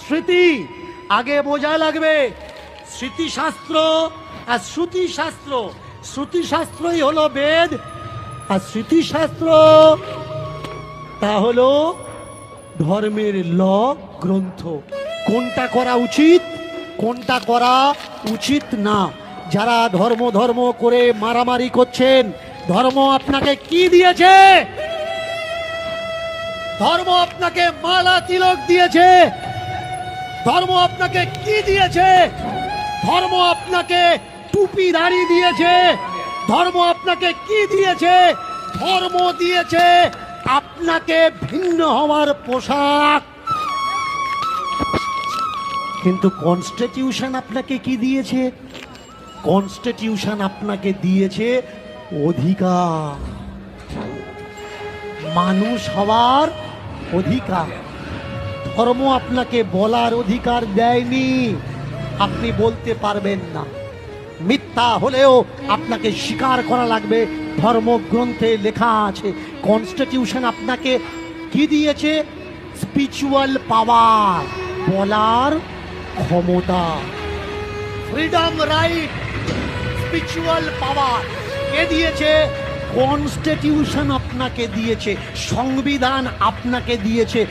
স্মৃতি আগে বোঝা লাগবে। স্মৃতিশাস্ত্র আর শ্রুতিশাস্ত্র, শ্রুতিশাস্ত্রই হলো বেদ, আর স্মৃতিশাস্ত্র তা হলো ধর্মের ল গ্রন্থ। কোনটা করা উচিত, কোনটা করা উচিত না। যারা ধর্ম ধর্ম করে মারামারি করছেন, ধর্ম আপনাকে কি দিয়েছে? ধর্ম আপনাকে মালা তিলক দিয়েছে। ধর্ম আপনাকে কি দিয়েছে? ধর্ম আপনাকে টুপি দাড়ি দিয়েছে। ধর্ম আপনাকে কি দিয়েছে? ধর্ম দিয়েছে আপনাকে ভিন্ন হওয়ার পোশাক। কিন্তু কনস্টিটিউশন আপনাকে কি দিয়েছে? কনস্টিটিউশন আপনাকে দিয়েছে অধিকার, মানুষ হওয়ার অধিকার। ধর্ম আপনাকে বলার অধিকার দেয়নি, আপনি বলতে পারবেন না। মিথ্যা হলেও আপনাকে স্বীকার করা লাগবে, ধর্মগ্রন্থে লেখা আছে। কনস্টিটিউশন আপনাকে কি দিয়েছে? স্পিরিচুয়াল পাওয়ার, বলার ক্ষমতা, ফ্রিডম, রাইট, স্পিরিচুয়াল পাওয়ার কে দিয়েছে? কনস্টিটিউশন আপনাকে দিয়েছে, সংবিধান আপনাকে দিয়েছে।